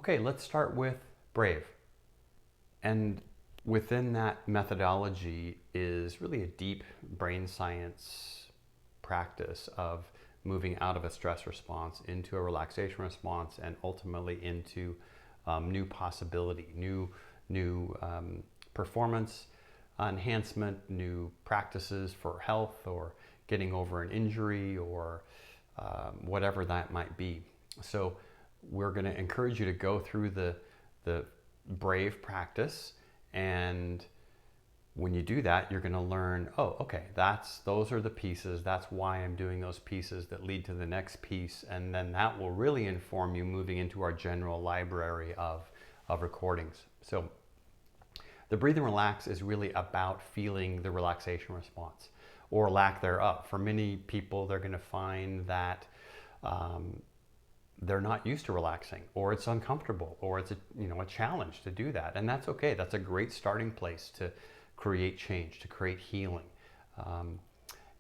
Okay, let's start with Brave. And within that methodology is really a deep brain science practice of moving out of a stress response into a relaxation response and ultimately into new possibility, new performance enhancement, new practices for health or getting over an injury or whatever that might be. So we're going to encourage you to go through the Brave practice, and when you do that, you're going to learn, oh, okay, those are the pieces. That's why I'm doing those pieces that lead to the next piece, and then that will really inform you moving into our general library of recordings. So the Breathe and Relax is really about feeling the relaxation response or lack thereof. For many people, they're going to find that they're not used to relaxing, or it's uncomfortable, or it's a challenge to do that, and that's okay. That's a great starting place to create change, to create healing,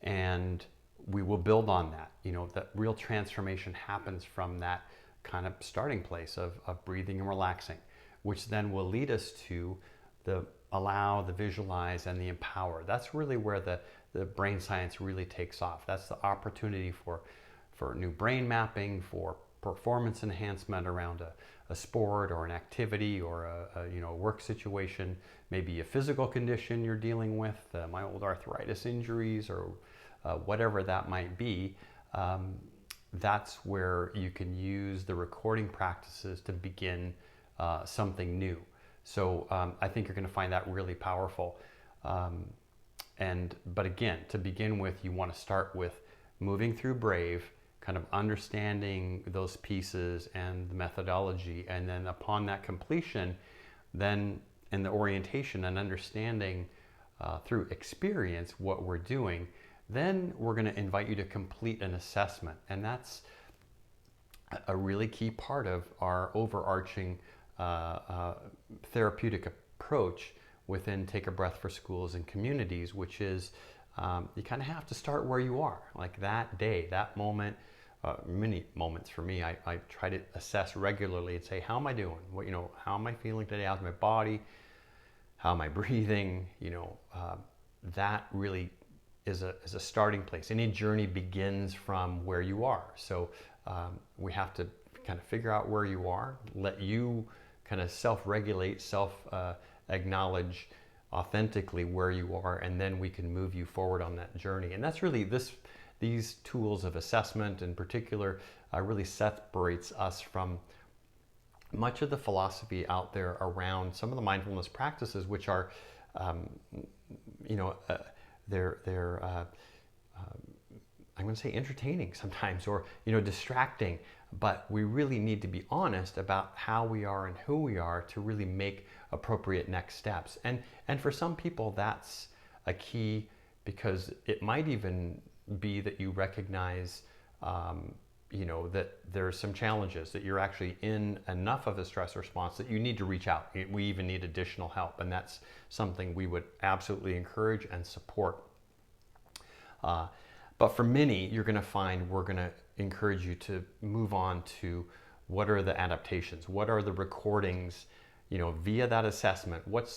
and we will build on that. That real transformation happens from that kind of starting place of breathing and relaxing, which then will lead us to the allow, the visualize, and the empower. That's really where the brain science really takes off. That's the opportunity for new brain mapping, for performance enhancement around a sport or an activity or a work situation, maybe a physical condition you're dealing with, my old arthritis injuries or whatever that might be. That's where you can use the recording practices to begin something new. So I think you're going to find that really powerful. But again, to begin with, you want to start with moving through Brave, kind of understanding those pieces and the methodology, and then upon that completion, then in the orientation and understanding through experience what we're doing, then we're going to invite you to complete an assessment, and that's a really key part of our overarching therapeutic approach within Take a Breath for Schools and Communities, which is you kind of have to start where you are, like that day, that moment. Many moments for me, I try to assess regularly and say, how am I doing? How am I feeling today? How's my body? How am I breathing? That really is a starting place. Any journey begins from where you are. So we have to kind of figure out where you are, let you kind of self-regulate, acknowledge authentically where you are, and then we can move you forward on that journey. And that's really these tools of assessment in particular really separates us from much of the philosophy out there around some of the mindfulness practices, which are, they're I'm going to say entertaining sometimes, or distracting. But we really need to be honest about how we are and who we are to really make appropriate next steps. And for some people, that's a key, because it might even be that you recognize that there's some challenges, that you're actually in enough of a stress response that you need to reach out. We even need additional help, and that's something we would absolutely encourage and support. But for many, you're going to find we're going to encourage you to move on to what are the adaptations, what are the recordings, via that assessment. What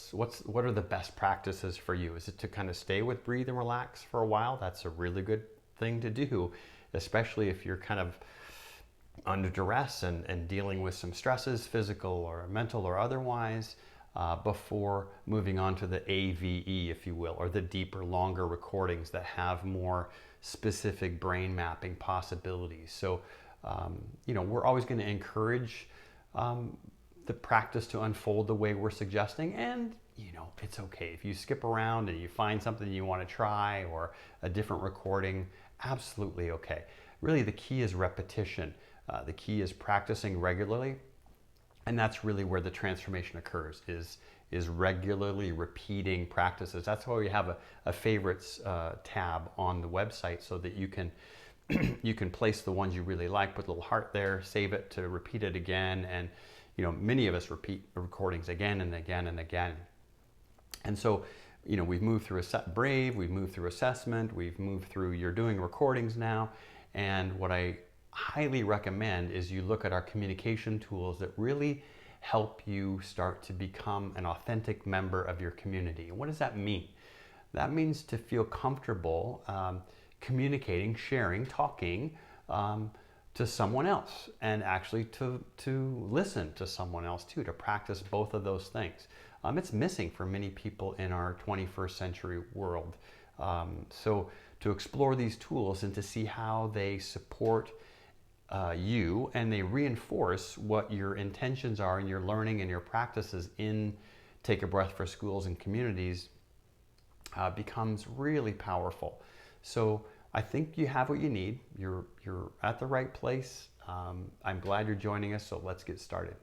are the best practices for you? Is it to kind of stay with Breathe and Relax for a while? That's a really good thing to do, especially if you're kind of under duress and dealing with some stresses, physical or mental or otherwise, before moving on to the AVE, if you will, or the deeper, longer recordings that have more specific brain mapping possibilities. So, we're always going to encourage the practice to unfold the way we're suggesting, and it's okay if you skip around and you find something you want to try or a different recording. Absolutely okay. Really, the key is repetition. The key is practicing regularly, and that's really where the transformation occurs, is regularly repeating practices. That's why we have a favorites tab on the website, so that you can you can place the ones you really like, put a little heart there, save it to repeat it again. And many of us repeat the recordings again and again and again. And so we've moved through Brave, we've moved through assessment, we've moved through, you're doing recordings now. And what I highly recommend is you look at our communication tools that really help you start to become an authentic member of your community. And what does that mean? That means to feel comfortable communicating, sharing, talking to someone else, and actually to listen to someone else too, to practice both of those things. It's missing for many people in our 21st century world. So to explore these tools and to see how they support you and they reinforce what your intentions are in your learning and your practices in Take a Breath for Schools and Communities becomes really powerful. So I think you have what you need. You're at the right place. I'm glad you're joining us, so let's get started.